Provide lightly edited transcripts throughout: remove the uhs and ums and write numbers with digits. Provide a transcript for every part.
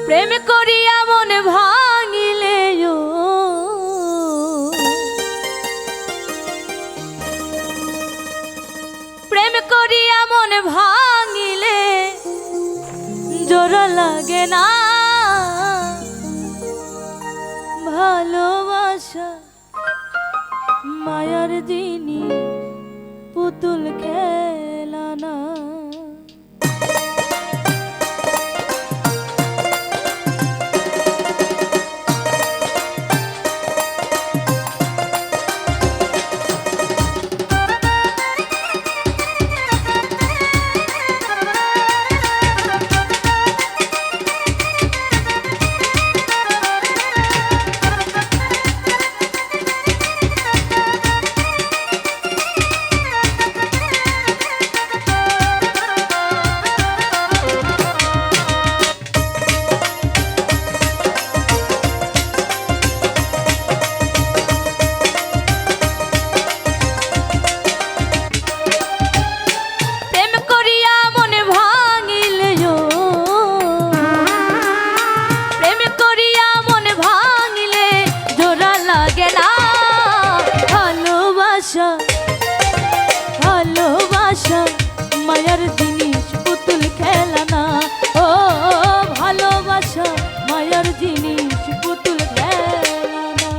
প্রেম করিয়া মন ভাঙিলে প্রেম করিয়া মন ভাঙিলে জোড়া লাগে না ভালোবাসা মায়ার দিনী পুতুল খেলা না। ভালোবাসা মায়ার জিনিস পুতুল খেলা না। ও ভালোবাসা মায়ার জিনিস পুতুল খেলা না।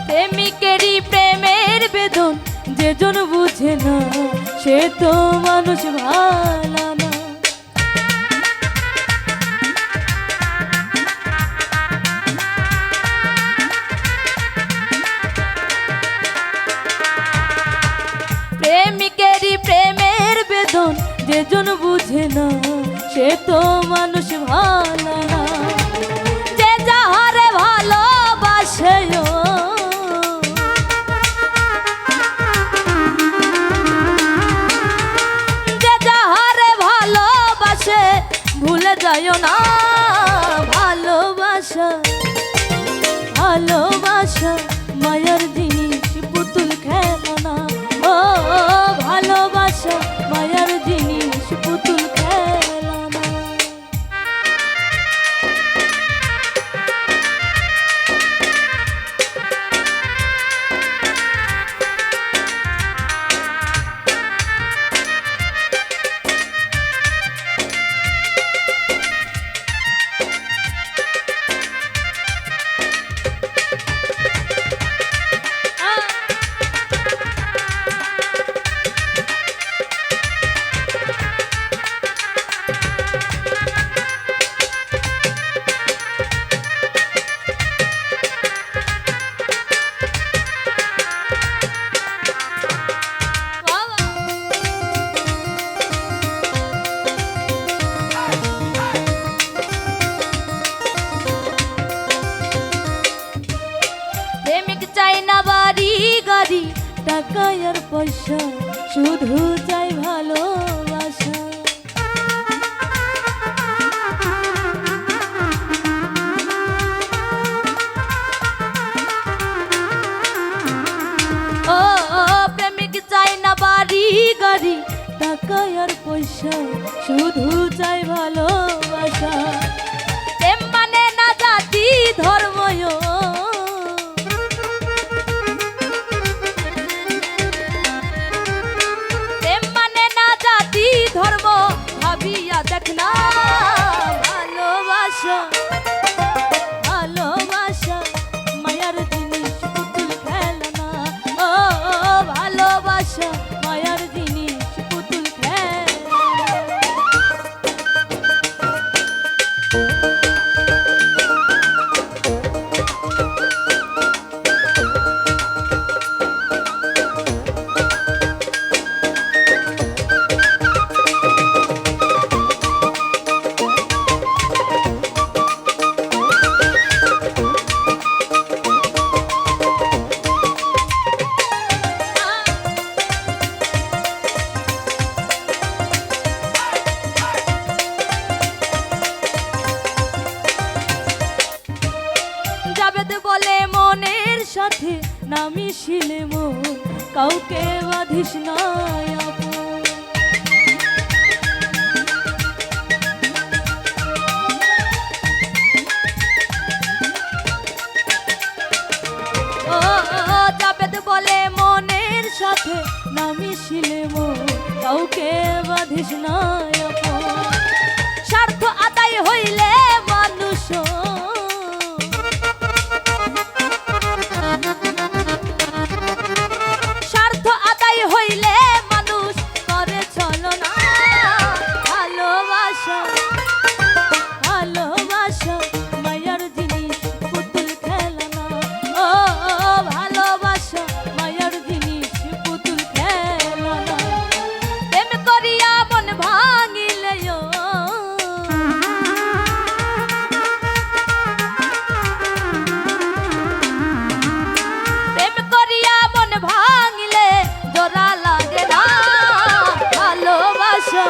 প্রেমিকেরই প্রেমের বেদন যেজন বুঝে না সে তো মানুষ ভালো না। প্রেমিকেরই প্রেমের বেদন যেজন বুঝে না সে তো মানুষ ভালো না। যে যাহারে ভালোবাসে ভুলে যাইও না ভালোবাসা ভালোবাসা মায়ার জিনিস পুতুল খেলা না। ও ভালোবাসা মায়ার জিনিস পুতুল খেলা না। চাই না বাড়ি গাড়ি টাকা আর পয়সা শুধু চাই ভালোবাসা। ও প্রেমিক চাই না বাড়ি গাড়ি টাকা আর পয়সা শুধু চাই ভালোবাসা। প্রেম মানে না জাতি ধর্ম ধর্ম ভাবিয়া দেখ না ভালোবাসা ভালোবাসা মায়ার জিনিস পুতুল খেলা না। ও ভালোবাসা মায়ার জিনিস পুতুল খেলা। মিশিলে মন কাউকে বাঁধিস না আপন। ও জাবেদ বলে মনের সাথে না মিশিলে মন কাউকে বাঁধিস না আপন। স্বার্থ আদায় হইলে মানুষ স্বার্থ আদায় হইলে মানুষ করে ছলনা। ভালোবাসা ভালোবাসা মায়ার জিনিস পুতুল খেলনা। ও ভালোবাসা মায়ার জিনিস পুতুল খেলনা। প্রেম করিয়া মন ভাঙিলে প্রেম করিয়া মন ভাঙিলে জোড়া লাগে না। ভালোবাসা